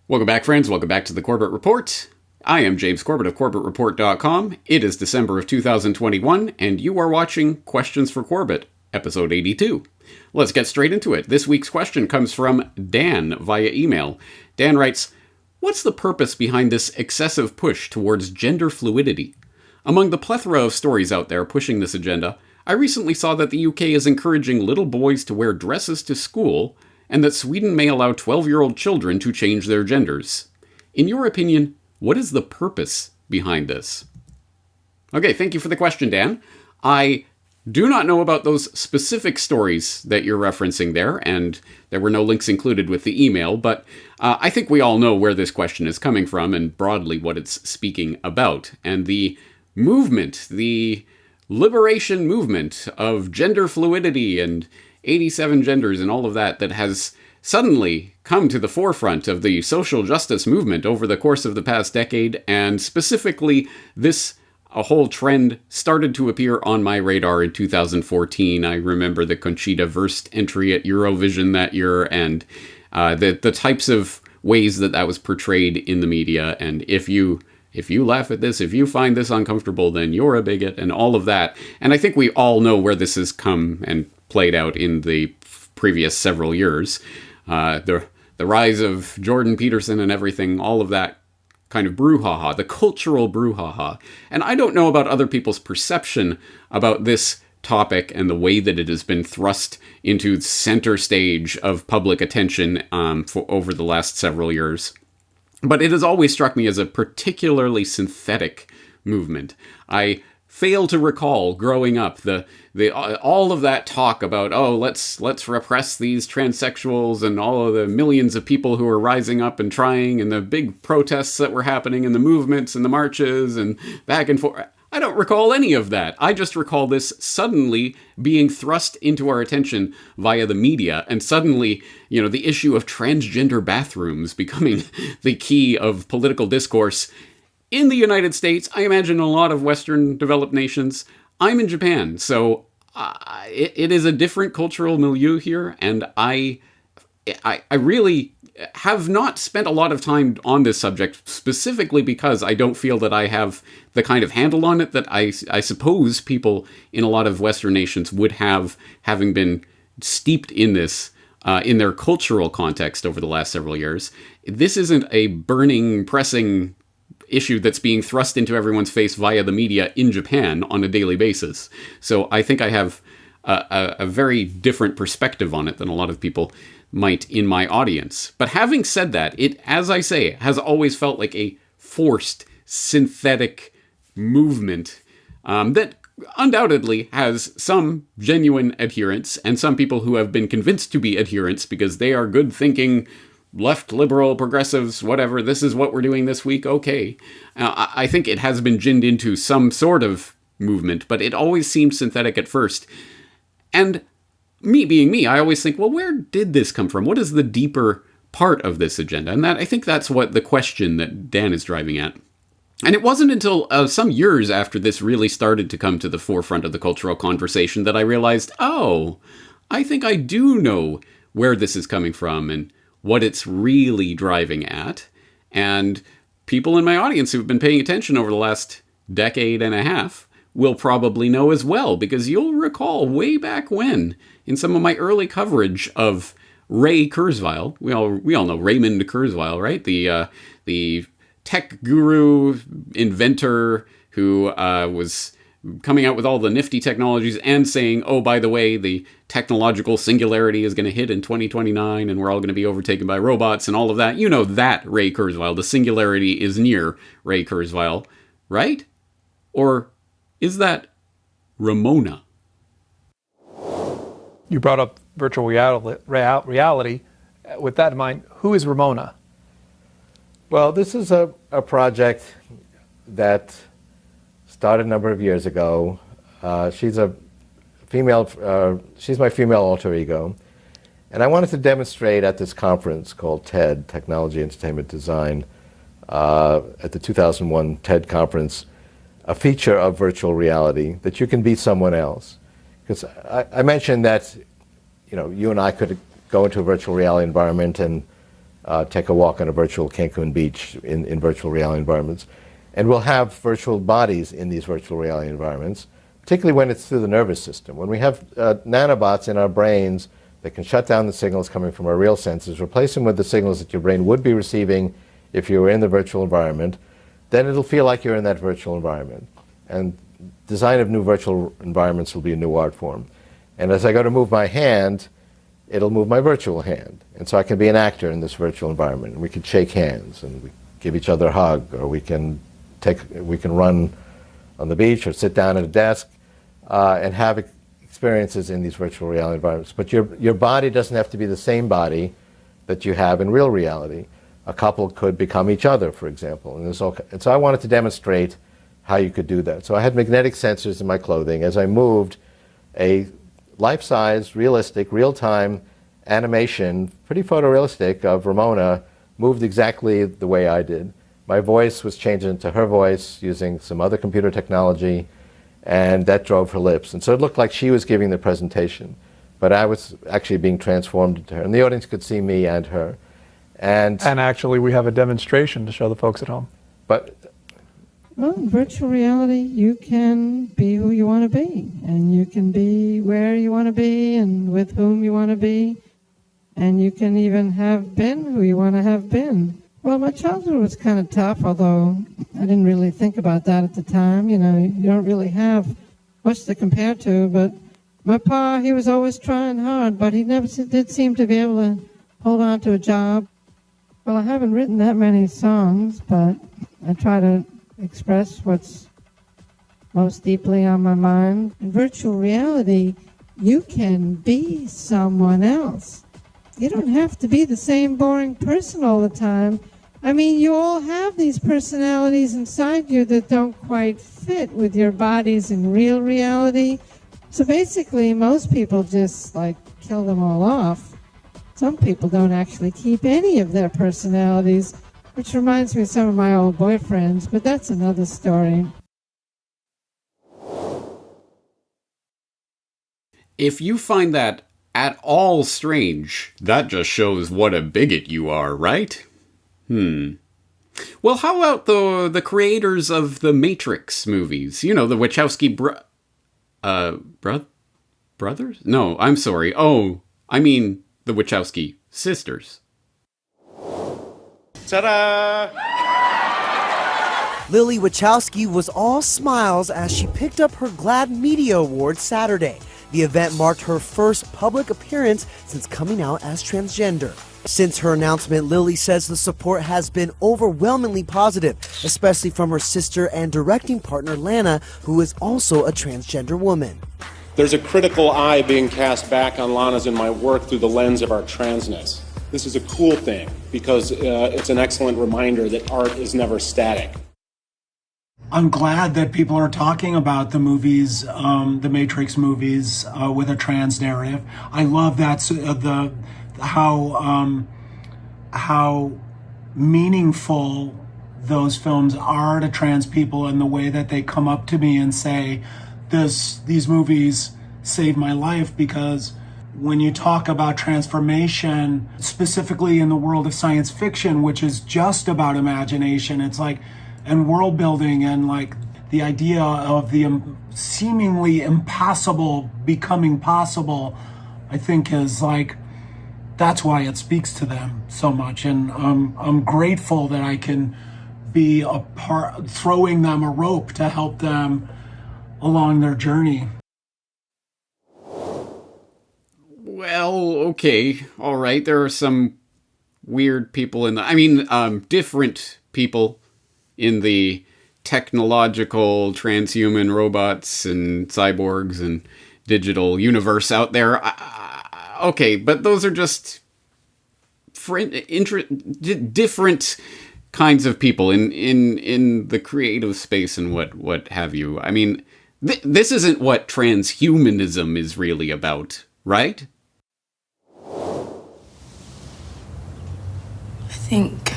Welcome back, friends. Welcome back to the Corbett Report. I am James Corbett of CorbettReport.com. It is December of 2021, and you are watching Questions for Corbett, episode 82. Let's get straight into it. This week's question comes from Dan via email. Dan writes, "What's the purpose behind this excessive push towards gender fluidity? Among the plethora of stories out there pushing this agenda, I recently saw that the UK is encouraging little boys to wear dresses to school, and that Sweden may allow 12-year-old children to change their genders. In your opinion, what is the purpose behind this?" Okay, thank you for the question, Dan. I do not know about those specific stories that you're referencing there, and there were no links included with the email, but I think we all know where this question is coming from and broadly what it's speaking about. And the movement, the liberation movement of gender fluidity and 87 genders and all of that has suddenly come to the forefront of the social justice movement over the course of the past decade, and specifically a whole trend started to appear on my radar in 2014. I remember the Conchita Wurst entry at Eurovision that year, and the types of ways that was portrayed in the media, and if you laugh at this, if you find this uncomfortable, then you're a bigot, and all of that. And I think we all know where this has come and played out in the previous several years. The rise of Jordan Peterson and everything, all of that kind of brouhaha, the cultural brouhaha. And I don't know about other people's perception about this topic and the way that it has been thrust into center stage of public attention for over the last several years. But it has always struck me as a particularly synthetic movement. I fail to recall growing up all of that talk about, let's repress these transsexuals and all of the millions of people who are rising up and trying, and the big protests that were happening and the movements and the marches and back and forth. I don't recall any of that. I just recall this suddenly being thrust into our attention via the media, and suddenly, the issue of transgender bathrooms becoming the key of political discourse in the United States. I imagine a lot of Western developed nations. I'm in Japan, so it is a different cultural milieu here, and I really have not spent a lot of time on this subject, specifically because I don't feel that I have the kind of handle on it that I suppose people in a lot of Western nations would have, having been steeped in this in their cultural context over the last several years. This isn't a burning, pressing issue that's being thrust into everyone's face via the media in Japan on a daily basis. So I think I have a very different perspective on it than a lot of people might in my audience. But having said that, it, as I say, has always felt like a forced, synthetic movement that undoubtedly has some genuine adherents and some people who have been convinced to be adherents because they are good-thinking, left, liberal, progressives, whatever, this is what we're doing this week, okay. I think it has been ginned into some sort of movement, but it always seemed synthetic at first. And me being me, I always think, well, where did this come from? What is the deeper part of this agenda? And I think that's what the question that Dan is driving at. And it wasn't until some years after this really started to come to the forefront of the cultural conversation that I realized, I think I do know where this is coming from and what it's really driving at. And people in my audience who've been paying attention over the last decade and a half will probably know as well, because you'll recall way back when, in some of my early coverage of Ray Kurzweil, we all know Raymond Kurzweil, right? The tech guru, inventor who was coming out with all the nifty technologies and saying, oh, by the way, the technological singularity is going to hit in 2029 and we're all going to be overtaken by robots and all of that. You know that Ray Kurzweil. The singularity is near Ray Kurzweil, right? Or is that Ramona? You brought up virtual reality. With that in mind, who is Ramona? Well, this is a project that started a number of years ago. She's a female. She's my female alter ego, and I wanted to demonstrate at this conference called TED, Technology, Entertainment, Design, at the 2001 TED conference, a feature of virtual reality that you can be someone else. Because I mentioned that, you and I could go into a virtual reality environment and take a walk on a virtual Cancun beach in virtual reality environments. And we'll have virtual bodies in these virtual reality environments, particularly when it's through the nervous system. When we have nanobots in our brains that can shut down the signals coming from our real senses, replace them with the signals that your brain would be receiving if you were in the virtual environment, then it'll feel like you're in that virtual environment. And design of new virtual environments will be a new art form. And as I go to move my hand, it'll move my virtual hand. And so I can be an actor in this virtual environment. And we can shake hands, and we give each other a hug, or we can run on the beach or sit down at a desk and have experiences in these virtual reality environments. But your body doesn't have to be the same body that you have in real reality. A couple could become each other, for example. And so I wanted to demonstrate how you could do that. So I had magnetic sensors in my clothing. As I moved, a life-size, realistic, real-time animation, pretty photorealistic, of Ramona moved exactly the way I did. My voice was changed into her voice using some other computer technology, and that drove her lips. And so it looked like she was giving the presentation, but I was actually being transformed into her. And the audience could see me and her. And actually, we have a demonstration to show the folks at home. But well, in virtual reality, you can be who you want to be, and you can be where you want to be and with whom you want to be, and you can even have been who you want to have been. Well, my childhood was kind of tough, although I didn't really think about that at the time. You know, you don't really have much to compare to, but my pa, he was always trying hard, but he never did seem to be able to hold on to a job. Well, I haven't written that many songs, but I try to express what's most deeply on my mind. In virtual reality, you can be someone else. You don't have to be the same boring person all the time. I mean, you all have these personalities inside you that don't quite fit with your bodies in real reality. So basically, most people just, kill them all off. Some people don't actually keep any of their personalities, which reminds me of some of my old boyfriends, but that's another story. If you find that at all strange, that just shows what a bigot you are, right? Well, how about the creators of the Matrix movies? You know, the Wachowski brothers? No, I'm sorry. Oh, I mean the Wachowski sisters. Ta-da! Lily Wachowski was all smiles as she picked up her GLAAD Media Award Saturday. The event marked her first public appearance since coming out as transgender. Since her announcement, Lily says the support has been overwhelmingly positive, especially from her sister and directing partner Lana, who is also a transgender woman. There's a critical eye being cast back on Lana's and my work through the lens of our transness. This is a cool thing because it's an excellent reminder that art is never static. I'm glad that people are talking about the movies, the Matrix movies, with a trans narrative. I love that how meaningful those films are to trans people, and the way that they come up to me and say, these movies saved my life. Because when you talk about transformation, specifically in the world of science fiction, which is just about imagination, it's and world building, and the idea of the seemingly impossible becoming possible, I think is that's why it speaks to them so much. And I'm grateful that I can be a part, throwing them a rope to help them along their journey. Well, okay, all right. There are some weird people different people in the technological transhuman robots and cyborgs and digital universe out there. Okay, but those are just different kinds of people in the creative space and what have you. I mean, this isn't what transhumanism is really about, right? I think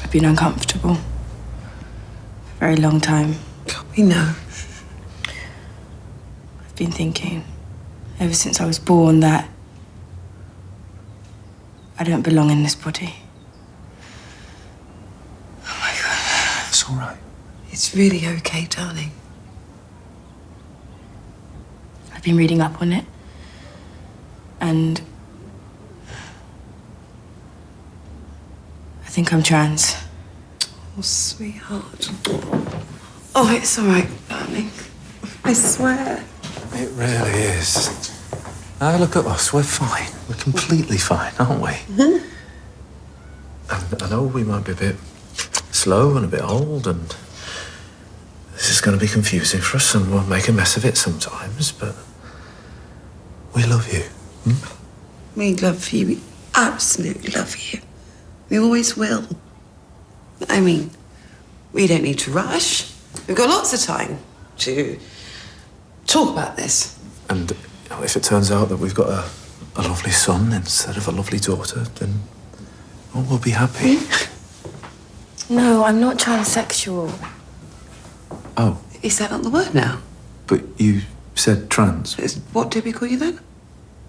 I've been uncomfortable for a very long time. We know. I've been thinking ever since I was born that I don't belong in this body. Oh my God. It's all right. It's really okay, darling. I've been reading up on it. And I think I'm trans. Oh, sweetheart. Oh, it's all right, darling. I swear. It really is. Now look at us, we're fine. We're completely fine, aren't we? And I know we might be a bit slow and a bit old, and this is going to be confusing for us, and we'll make a mess of it sometimes, but we love you. We love you. We absolutely love you. We always will. I mean, we don't need to rush. We've got lots of time to talk about this. And if it turns out that we've got a lovely son instead of a lovely daughter, then we'll be happy. No, I'm not transsexual. Oh. Is that not the word now? But you said trans. What did we call you then?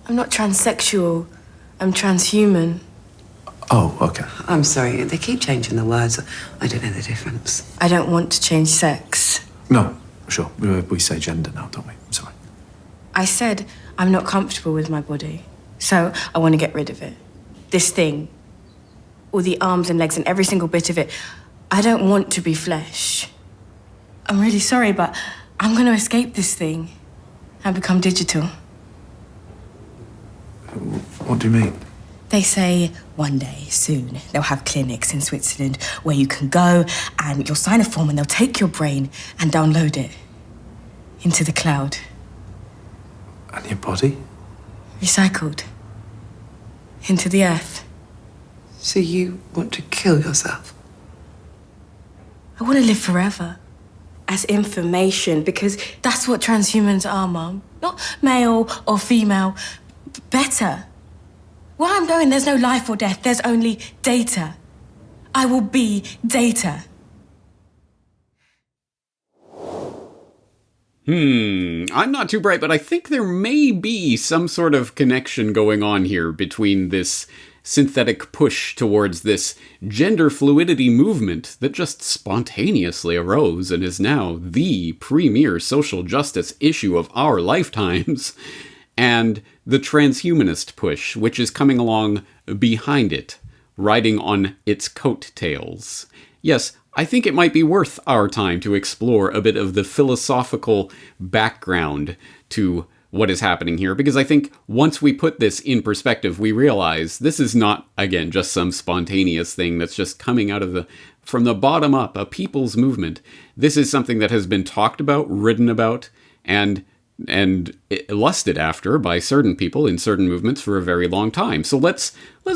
I'm not transsexual. I'm transhuman. Oh, okay. I'm sorry, they keep changing the words. I don't know the difference. I don't want to change sex. No, sure. We say gender now, don't we? I'm sorry. I said I'm not comfortable with my body, so I want to get rid of it. This thing. All the arms and legs and every single bit of it. I don't want to be flesh. I'm really sorry, but I'm going to escape this thing and become digital. What do you mean? They say one day, soon, they'll have clinics in Switzerland where you can go and you'll sign a form and they'll take your brain and download it into the cloud. And your body? Recycled. Into the earth. So you want to kill yourself? I want to live forever. As information, because that's what transhumans are, Mum. Not male or female, better. Where I'm going, there's no life or death. There's only data. I will be data. I'm not too bright, but I think there may be some sort of connection going on here between this synthetic push towards this gender fluidity movement that just spontaneously arose and is now the premier social justice issue of our lifetimes, and the transhumanist push, which is coming along behind it, riding on its coattails. Yes, I think it might be worth our time to explore a bit of the philosophical background to what is happening here, because I think once we put this in perspective, we realize this is not, again, just some spontaneous thing that's just coming out of from the bottom up, a people's movement. This is something that has been talked about, written about, and lusted after by certain people in certain movements for a very long time. So let's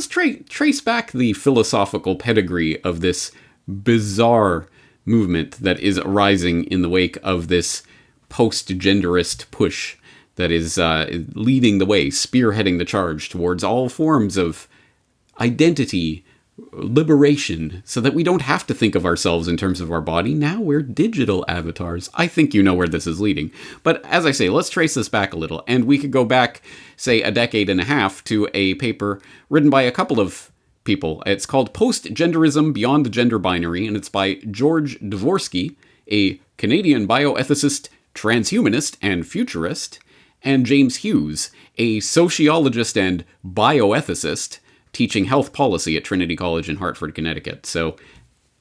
trace back the philosophical pedigree of this bizarre movement that is arising in the wake of this post-genderist push that is leading the way, spearheading the charge towards all forms of identity, liberation, so that we don't have to think of ourselves in terms of our body. Now we're digital avatars. I think you know where this is leading. But as I say, let's trace this back a little, and we could go back, say, a decade and a half to a paper written by a couple of people. It's called Postgenderism Beyond the Gender Binary, and it's by George Dvorsky, a Canadian bioethicist, transhumanist, and futurist, and James Hughes, a sociologist and bioethicist, teaching health policy at Trinity College in Hartford, Connecticut. So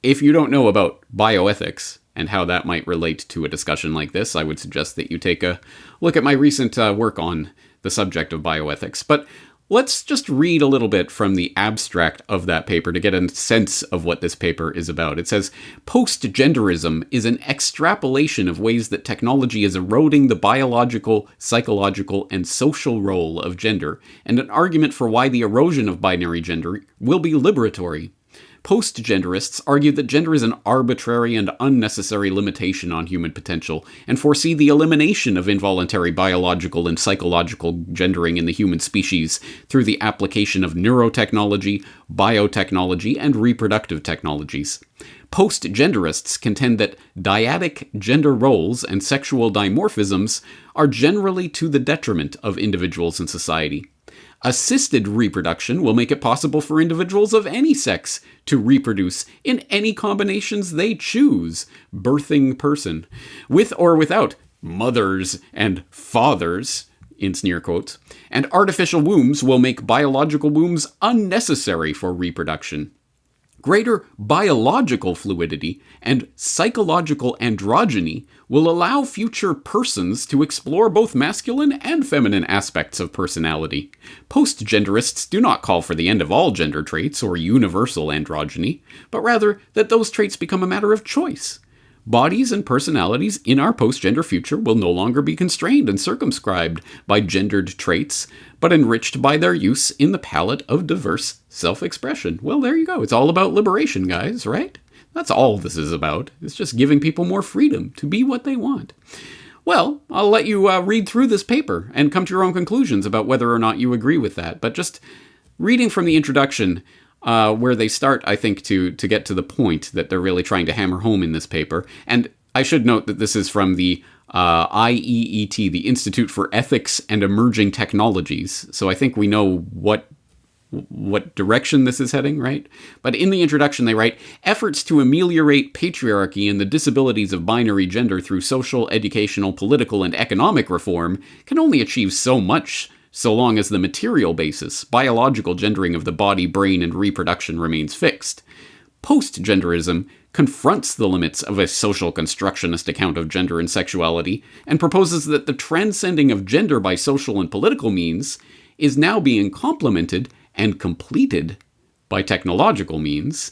if you don't know about bioethics and how that might relate to a discussion like this, I would suggest that you take a look at my recent work on the subject of bioethics. But let's just read a little bit from the abstract of that paper to get a sense of what this paper is about. It says, "Postgenderism is an extrapolation of ways that technology is eroding the biological, psychological, and social role of gender, and an argument for why the erosion of binary gender will be liberatory. Postgenderists argue that gender is an arbitrary and unnecessary limitation on human potential, and foresee the elimination of involuntary biological and psychological gendering in the human species through the application of neurotechnology, biotechnology, and reproductive technologies. Postgenderists contend that dyadic gender roles and sexual dimorphisms are generally to the detriment of individuals in society. Assisted reproduction will make it possible for individuals of any sex to reproduce in any combinations they choose, birthing person, with or without mothers and fathers, in sneer quotes, and artificial wombs will make biological wombs unnecessary for reproduction. Greater biological fluidity and psychological androgyny will allow future persons to explore both masculine and feminine aspects of personality. Postgenderists do not call for the end of all gender traits or universal androgyny, but rather that those traits become a matter of choice. Bodies and personalities in our post-gender future will no longer be constrained and circumscribed by gendered traits, but enriched by their use in the palette of diverse self-expression. Well, there you go. It's all about liberation, guys, right? That's all this is about. It's just giving people more freedom to be what they want. Well, I'll let you read through this paper and come to your own conclusions about whether or not you agree with that. But just reading from the introduction, where they start, I think, to get to the point that they're really trying to hammer home in this paper. And I should note that this is from the IEET, the Institute for Ethics and Emerging Technologies. So I think we know what direction this is heading, right? But in the introduction, they write, efforts to ameliorate patriarchy and the disabilities of binary gender through social, educational, political, and economic reform can only achieve so much so long as the material basis, biological gendering of the body, brain, and reproduction remains fixed. Postgenderism confronts the limits of a social constructionist account of gender and sexuality and proposes that the transcending of gender by social and political means is now being complemented and completed by technological means.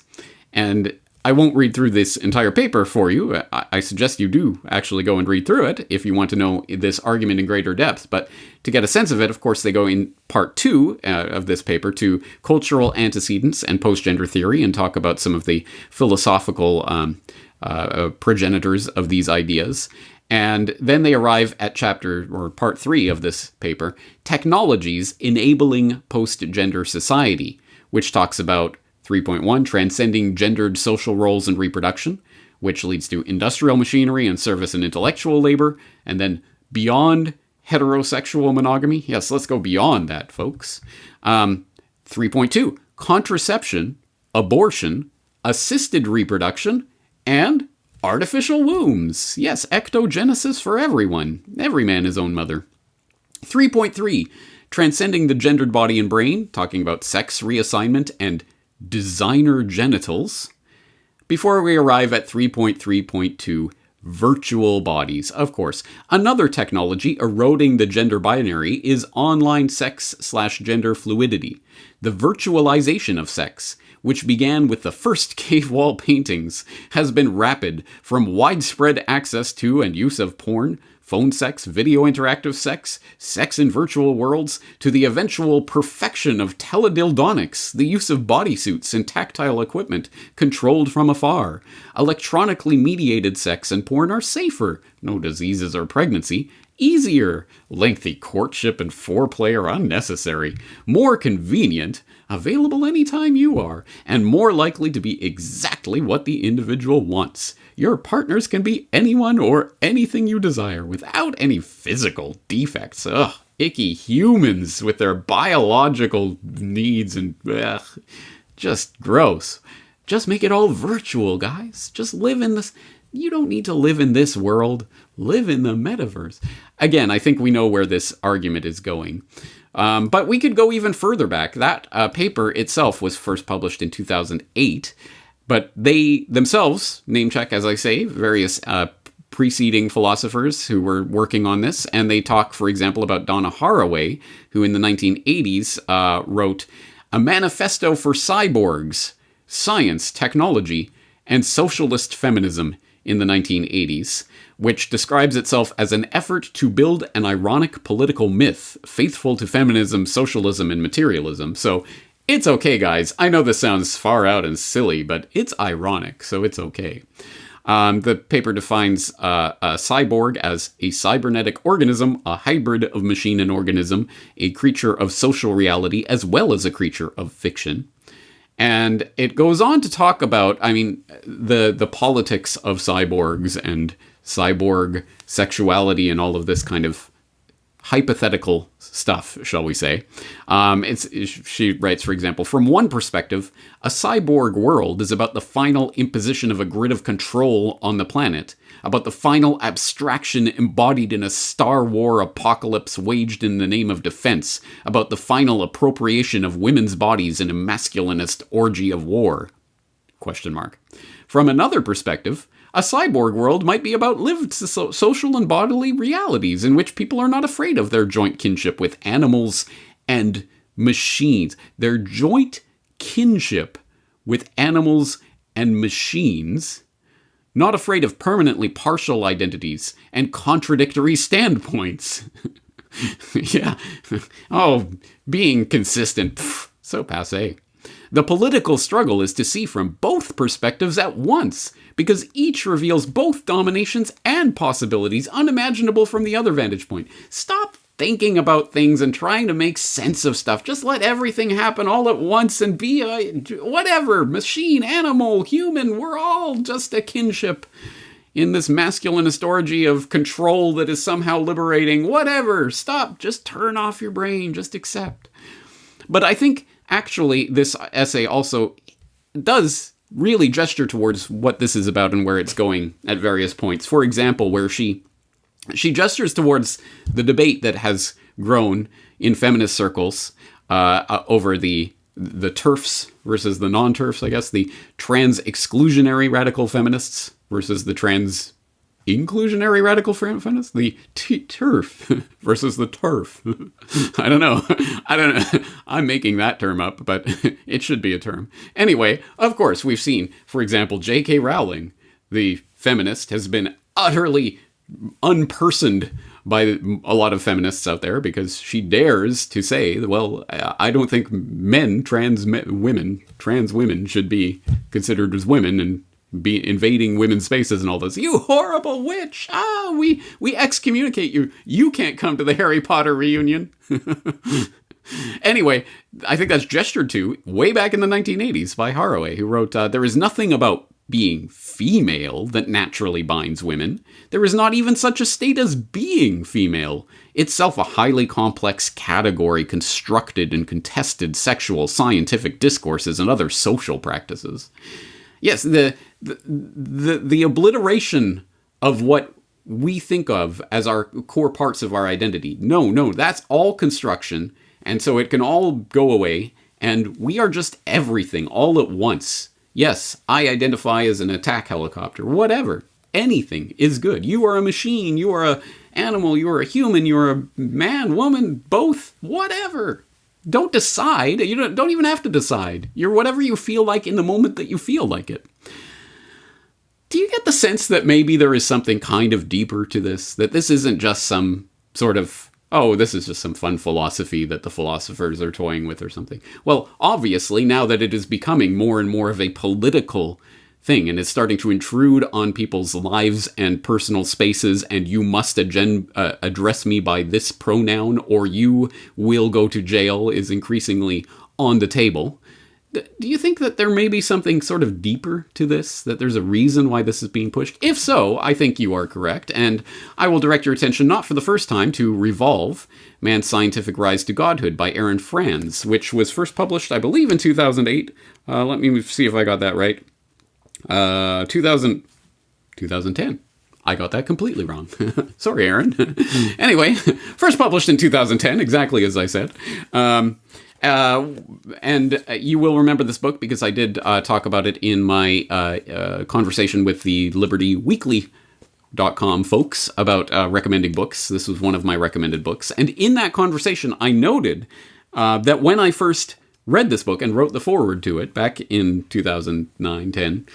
And I won't read through this entire paper for you. I suggest you do actually go and read through it if you want to know this argument in greater depth. But to get a sense of it, of course, they go in part 2 of this paper to cultural antecedents and postgender theory and talk about some of the philosophical progenitors of these ideas. And then they arrive at part 3 of this paper, Technologies Enabling Post-Gender Society, which talks about 3.1, transcending gendered social roles and reproduction, which leads to industrial machinery and service and intellectual labor, and then beyond heterosexual monogamy. Yes, let's go beyond that, folks. 3.2, contraception, abortion, assisted reproduction, and artificial wombs. Yes, ectogenesis for everyone. Every man his own mother. 3.3, transcending the gendered body and brain, talking about sex reassignment and designer genitals, before we arrive at 3.3.2, virtual bodies. Of course, another technology eroding the gender binary is online sex/gender fluidity, the virtualization of sex, which began with the first cave wall paintings, has been rapid, from widespread access to and use of porn, phone sex, video interactive sex, sex in virtual worlds, to the eventual perfection of teledildonics, the use of bodysuits and tactile equipment controlled from afar. Electronically mediated sex and porn are safer, no diseases or pregnancy, easier, lengthy courtship and foreplay are unnecessary, more convenient, available anytime you are, and more likely to be exactly what the individual wants. Your partners can be anyone or anything you desire without any physical defects. Ugh, icky humans with their biological needs and just gross. Just make it all virtual, guys. Just live in this. You don't need to live in this world. Live in the metaverse. Again, I think we know where this argument is going. But we could go even further back. That paper itself was first published in 2008. But they themselves, name check, as I say, various preceding philosophers who were working on this. And they talk, for example, about Donna Haraway, who in the 1980s wrote A Manifesto for Cyborgs, Science, Technology, and Socialist Feminism in the 1980s, which describes itself as an effort to build an ironic political myth faithful to feminism, socialism, and materialism. So it's okay, guys. I know this sounds far out and silly, but it's ironic, so it's okay. The paper defines a cyborg as a cybernetic organism, a hybrid of machine and organism, a creature of social reality, as well as a creature of fiction. And it goes on to talk about, the politics of cyborgs and cyborg sexuality and all of this kind of hypothetical stuff, shall we say. She writes, for example, from one perspective, a cyborg world is about the final imposition of a grid of control on the planet, about the final abstraction embodied in a Star War apocalypse waged in the name of defense, about the final appropriation of women's bodies in a masculinist orgy of war. ? From another perspective, a cyborg world might be about lived social and bodily realities in which people are not afraid of their joint kinship with animals and machines. Their joint kinship with animals and machines, not afraid of permanently partial identities and contradictory standpoints. Yeah. Oh, being consistent. Pfft, so passé. The political struggle is to see from both perspectives at once, because each reveals both dominations and possibilities unimaginable from the other vantage point. Stop thinking about things and trying to make sense of stuff. Just let everything happen all at once and be whatever, machine, animal, human, we're all just a kinship in this masculinist orgy of control that is somehow liberating. Whatever, stop, just turn off your brain, just accept. But I think actually this essay also does really gesture towards what this is about and where it's going at various points. For example, where she gestures towards the debate that has grown in feminist circles over the TERFs versus the non-TERFs, I guess, the trans-exclusionary radical feminists versus the trans-inclusionary radical feminists, the TERF versus the TERF. I don't know. I'm making that term up, but it should be a term. Anyway, of course, we've seen, for example, J.K. Rowling, the feminist, has been utterly unpersoned by a lot of feminists out there because she dares to say, well, I don't think trans women should be considered as women and be invading women's spaces and all this. You horrible witch! We excommunicate you. You can't come to the Harry Potter reunion. Anyway, I think that's gestured to way back in the 1980s by Haraway, who wrote, there is nothing about being female that naturally binds women. There is not even such a state as being female, itself a highly complex category constructed in contested sexual scientific discourses and other social practices. Yes, the obliteration of what we think of as our core parts of our identity. No, that's all construction, and so it can all go away, and we are just everything all at once. Yes, I identify as an attack helicopter, whatever. Anything is good. You are a machine, you are an animal, you are a human, you are a man, woman, both, whatever. Don't decide. You don't even have to decide. You're whatever you feel like in the moment that you feel like it. Do you get the sense that maybe there is something kind of deeper to this? That this isn't just some sort of, this is just some fun philosophy that the philosophers are toying with or something. Well, obviously, now that it is becoming more and more of a political thing and it's starting to intrude on people's lives and personal spaces, and you must address me by this pronoun or you will go to jail is increasingly on the table. Do you think that there may be something sort of deeper to this? That there's a reason why this is being pushed? If so, I think you are correct, and I will direct your attention not for the first time to Revolve, Man's Scientific Rise to Godhood by Aaron Franz, which was first published, I believe, in 2008. Let me see if I got that right. 2010. I got that completely wrong. Sorry, Aaron. Anyway, first published in 2010, exactly as I said. And you will remember this book because I did talk about it in my conversation with the LibertyWeekly.com folks about recommending books. This was one of my recommended books. And in that conversation, I noted that when I first read this book and wrote the foreword to it back in 2009-10,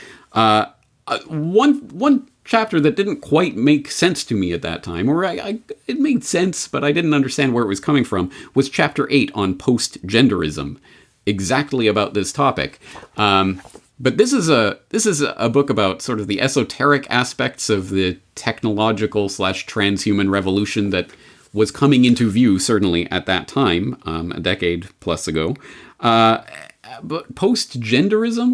one chapter that didn't quite make sense to me at that time, or it made sense, but I didn't understand where it was coming from, was chapter 8 on postgenderism, exactly about this topic. But this is a book about sort of the esoteric aspects of the technological / transhuman revolution that was coming into view, certainly at that time, a decade plus ago. But postgenderism,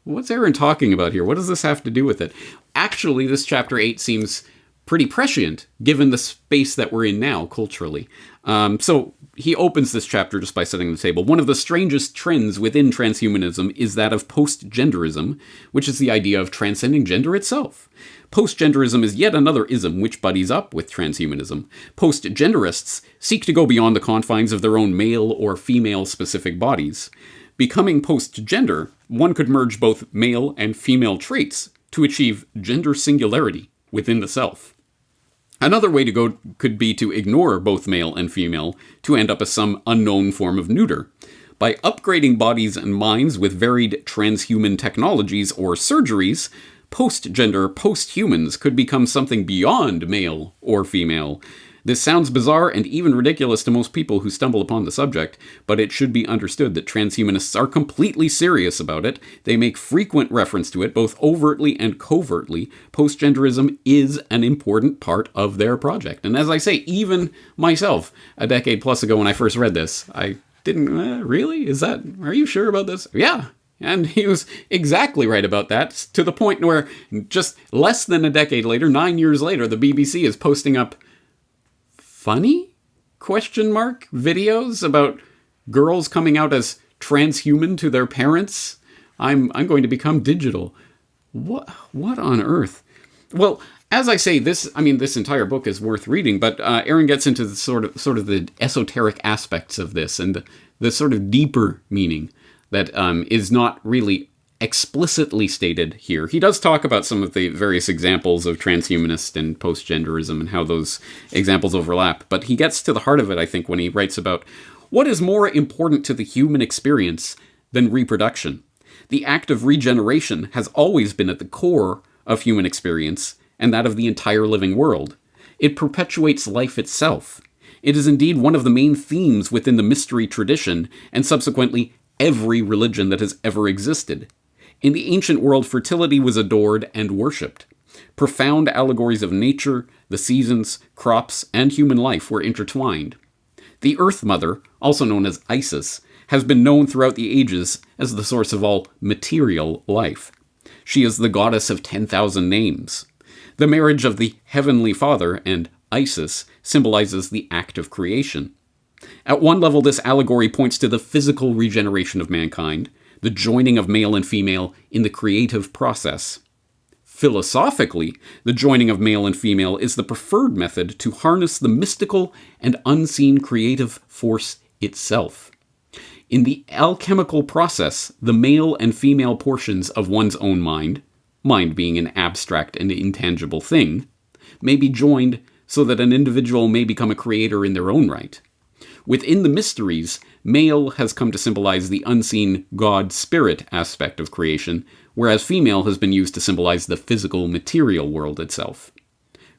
what's Aaron talking about here? What does this have to do with it? Actually, this chapter 8 seems pretty prescient given the space that we're in now culturally. So he opens this chapter just by setting the table. One of the strangest trends within transhumanism is that of postgenderism, which is the idea of transcending gender itself. Postgenderism is yet another ism which buddies up with transhumanism. Postgenderists seek to go beyond the confines of their own male or female-specific bodies. Becoming postgender, one could merge both male and female traits to achieve gender singularity within the self. Another way to go could be to ignore both male and female to end up as some unknown form of neuter. By upgrading bodies and minds with varied transhuman technologies or surgeries, postgender posthumans could become something beyond male or female. This sounds bizarre and even ridiculous to most people who stumble upon the subject, but it should be understood that transhumanists are completely serious about it. They make frequent reference to it, both overtly and covertly. Postgenderism is an important part of their project. And as I say, even myself, a decade plus ago when I first read this, I didn't, really? Are you sure about this? Yeah. And he was exactly right about that, to the point where just less than a decade later, 9 years later, the BBC is posting up funny? Videos about girls coming out as transhuman to their parents. I'm going to become digital. What on earth? Well, as I say, this entire book is worth reading, but Aaron gets into the sort of the esoteric aspects of this and the sort of deeper meaning that is not really explicitly stated here. He does talk about some of the various examples of transhumanist and postgenderism and how those examples overlap, but he gets to the heart of it, I think, when he writes about what is more important to the human experience than reproduction. The act of regeneration has always been at the core of human experience and that of the entire living world. It perpetuates life itself. It is indeed one of the main themes within the mystery tradition and subsequently every religion that has ever existed. In the ancient world, fertility was adored and worshipped. Profound allegories of nature, the seasons, crops, and human life were intertwined. The Earth Mother, also known as Isis, has been known throughout the ages as the source of all material life. She is the goddess of 10,000 names. The marriage of the Heavenly Father and Isis symbolizes the act of creation. At one level, this allegory points to the physical regeneration of mankind, the joining of male and female in the creative process. Philosophically, the joining of male and female is the preferred method to harness the mystical and unseen creative force itself. In the alchemical process, the male and female portions of one's own mind being an abstract and intangible thing, may be joined so that an individual may become a creator in their own right. Within the mysteries, male has come to symbolize the unseen God-spirit aspect of creation, whereas female has been used to symbolize the physical material world itself.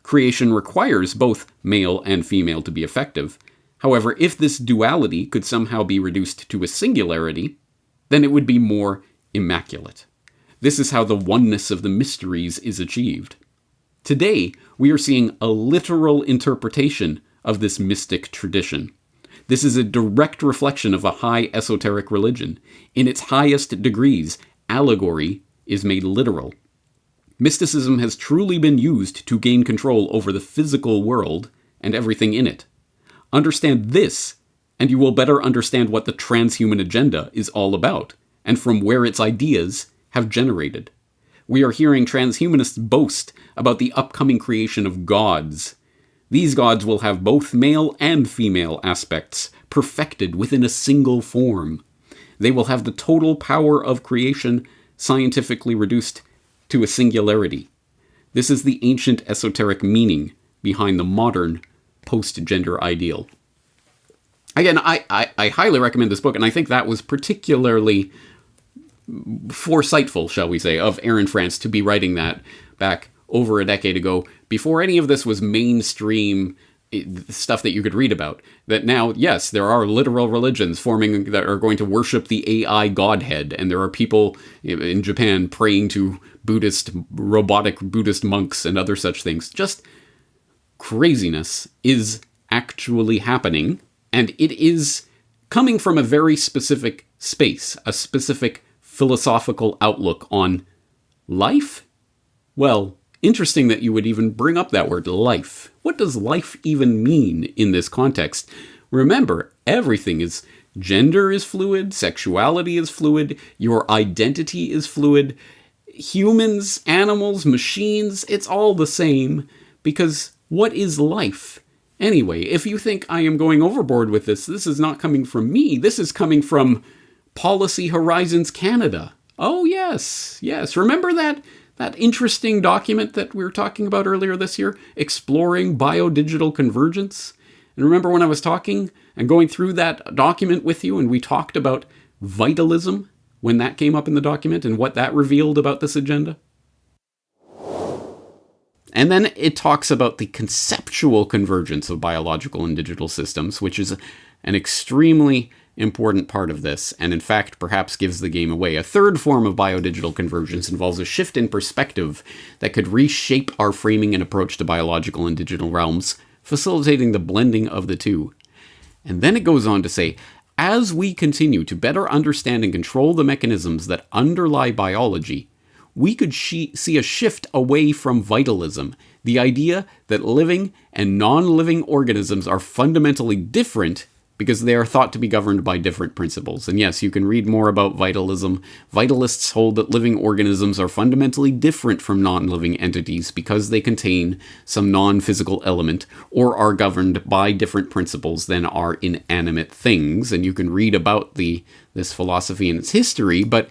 Creation requires both male and female to be effective. However, if this duality could somehow be reduced to a singularity, then it would be more immaculate. This is how the oneness of the mysteries is achieved. Today, we are seeing a literal interpretation of this mystic tradition. This is a direct reflection of a high esoteric religion. In its highest degrees, allegory is made literal. Mysticism has truly been used to gain control over the physical world and everything in it. Understand this, and you will better understand what the transhuman agenda is all about, and from where its ideas have generated. We are hearing transhumanists boast about the upcoming creation of gods. These gods will have both male and female aspects perfected within a single form. They will have the total power of creation scientifically reduced to a singularity. This is the ancient esoteric meaning behind the modern post-gender ideal. Again, I highly recommend this book, and I think that was particularly foresightful, shall we say, of Aaron France to be writing that back over a decade ago, before any of this was mainstream stuff that you could read about. That now, yes, there are literal religions forming that are going to worship the AI godhead, and there are people in Japan praying to robotic Buddhist monks and other such things. Just craziness is actually happening, and it is coming from a very specific space, a specific philosophical outlook on life. Well, interesting that you would even bring up that word, life. What does life even mean in this context? Remember, everything is, gender is fluid, sexuality is fluid, your identity is fluid, humans, animals, machines, it's all the same, because what is life? Anyway, if you think I am going overboard with this is not coming from me, this is coming from Policy Horizons Canada. Oh yes, remember that interesting document that we were talking about earlier this year, Exploring Biodigital Convergence? And remember when I was talking and going through that document with you, and we talked about vitalism when that came up in the document and what that revealed about this agenda? And then it talks about the conceptual convergence of biological and digital systems, which is an extremely important part of this, and in fact perhaps gives the game away. A third form of biodigital convergence involves a shift in perspective that could reshape our framing and approach to biological and digital realms, facilitating the blending of the two. And then it goes on to say, as we continue to better understand and control the mechanisms that underlie biology, we could see a shift away from vitalism, the idea that living and non-living organisms are fundamentally different because they are thought to be governed by different principles. And yes, you can read more about vitalism. Vitalists hold that living organisms are fundamentally different from non-living entities because they contain some non-physical element or are governed by different principles than are inanimate things. And you can read about this philosophy and its history, but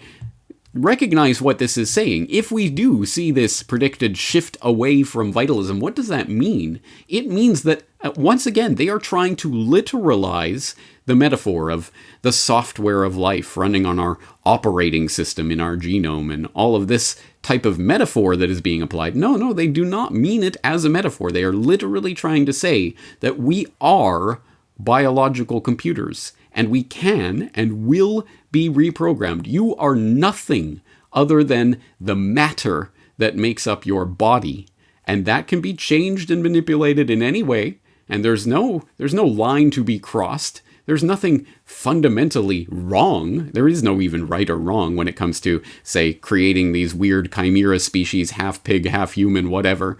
recognize what this is saying. If we do see this predicted shift away from vitalism, what does that mean? It means that, once again, they are trying to literalize the metaphor of the software of life running on our operating system in our genome and all of this type of metaphor that is being applied. No, they do not mean it as a metaphor. They are literally trying to say that we are biological computers, and we can and will be reprogrammed. You are nothing other than the matter that makes up your body, and that can be changed and manipulated in any way, and there's no line to be crossed. There's nothing fundamentally wrong. There is no even right or wrong when it comes to, say, creating these weird chimera species, half pig, half human, whatever.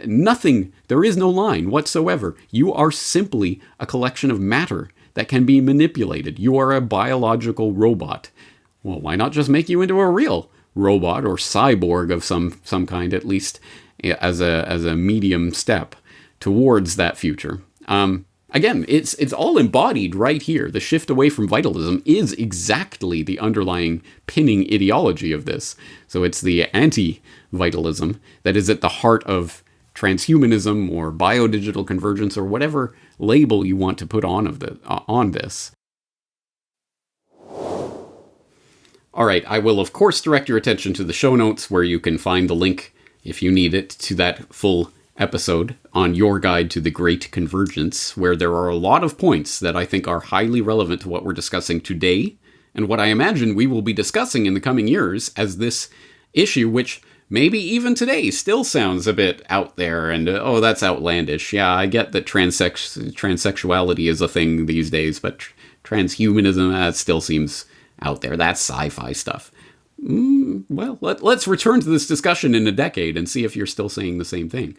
Nothing. There is no line whatsoever. You are simply a collection of matter that can be manipulated. You are a biological robot. Well, why not just make you into a real robot or cyborg of some kind, at least as a medium step towards that future? Again, it's all embodied right here. The shift away from vitalism is exactly the underlying pinning ideology of this. So it's the anti-vitalism that is at the heart of transhumanism or biodigital convergence or whatever label you want to put on this. All right, I will of course direct your attention to the show notes where you can find the link, if you need it, to that full episode on Your Guide to the Great Convergence, where there are a lot of points that I think are highly relevant to what we're discussing today and what I imagine we will be discussing in the coming years as this issue, which maybe even today still sounds a bit out there and, oh, that's outlandish. Yeah, I get that transsexuality is a thing these days, but transhumanism, that still seems out there. That's sci-fi stuff. Well, let's return to this discussion in a decade and see if you're still saying the same thing.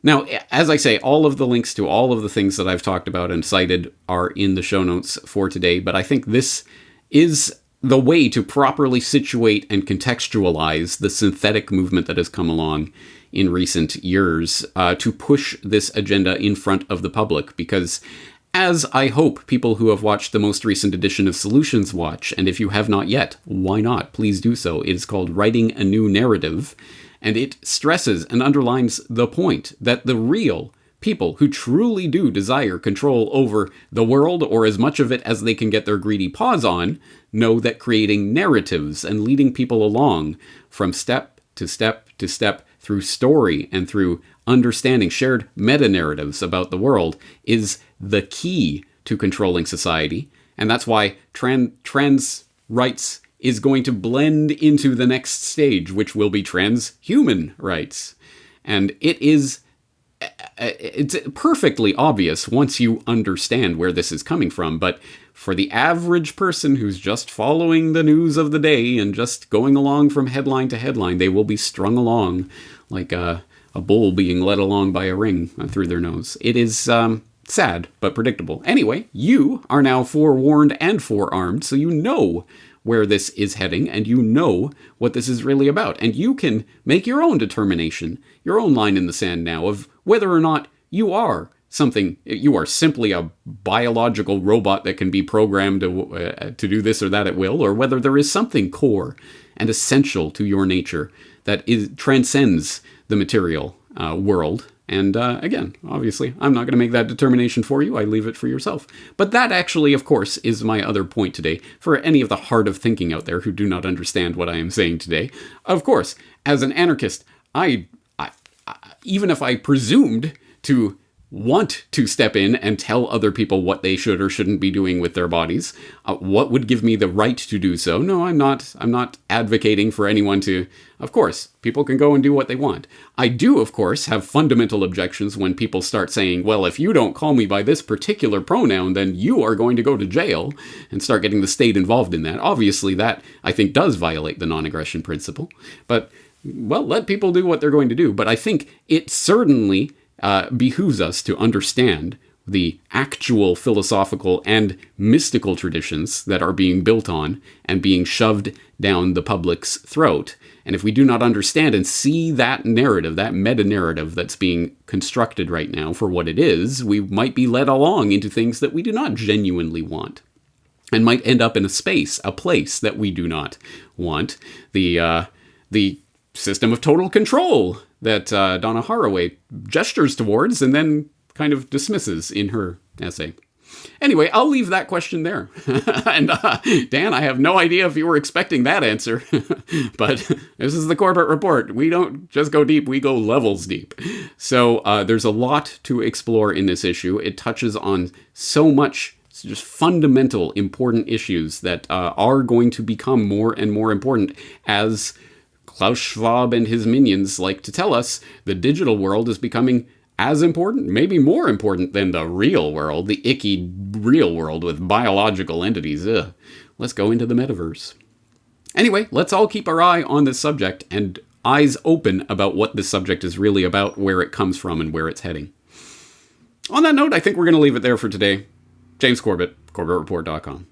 Now, as I say, all of the links to all of the things that I've talked about and cited are in the show notes for today, but I think this is the way to properly situate and contextualize the synthetic movement that has come along in recent years to push this agenda in front of the public, because as I hope people who have watched the most recent edition of Solutions watch, and if you have not yet, why not? Please do so. It is called Writing a New Narrative, and it stresses and underlines the point that the real people who truly do desire control over the world, or as much of it as they can get their greedy paws on, know that creating narratives and leading people along from step to step to step through story and through understanding shared meta-narratives about the world is the key to controlling society. And that's why trans rights is going to blend into the next stage, which will be transhuman rights. And it is it's perfectly obvious once you understand where this is coming from. But for the average person who's just following the news of the day and just going along from headline to headline, they will be strung along like a bull being led along by a ring through their nose. It is sad, but predictable. Anyway, you are now forewarned and forearmed, so you know where this is heading, and you know what this is really about. And you can make your own determination, your own line in the sand now, of whether or not you are something, you are simply a biological robot that can be programmed to do this or that at will, or whether there is something core and essential to your nature that transcends the material world. And again, obviously, I'm not going to make that determination for you. I leave it for yourself. But that actually, of course, is my other point today for any of the hard of thinking out there who do not understand what I am saying today. Of course, as an anarchist, I even if I presumed to want to step in and tell other people what they should or shouldn't be doing with their bodies, what would give me the right to do so? No, I'm not advocating for anyone to. Of course, people can go and do what they want. I do, of course, have fundamental objections when people start saying, well, if you don't call me by this particular pronoun, then you are going to go to jail, and start getting the state involved in that. Obviously, that, I think, does violate the non-aggression principle. But, well, let people do what they're going to do. But I think it certainly behooves us to understand the actual philosophical and mystical traditions that are being built on and being shoved down the public's throat. And if we do not understand and see that narrative, that meta-narrative that's being constructed right now for what it is, we might be led along into things that we do not genuinely want, and might end up in a place that we do not want. The system of total control that Donna Haraway gestures towards and then kind of dismisses in her essay. Anyway, I'll leave that question there. And Dan, I have no idea if you were expecting that answer, but this is the Corbett Report. We don't just go deep, we go levels deep. So there's a lot to explore in this issue. It touches on so much just fundamental, important issues that are going to become more and more important as Klaus Schwab and his minions like to tell us. The digital world is becoming as important, maybe more important than the real world, the icky real world with biological entities. Ugh. Let's go into the metaverse. Anyway, let's all keep our eye on this subject and eyes open about what this subject is really about, where it comes from, and where it's heading. On that note, I think we're going to leave it there for today. James Corbett, CorbettReport.com.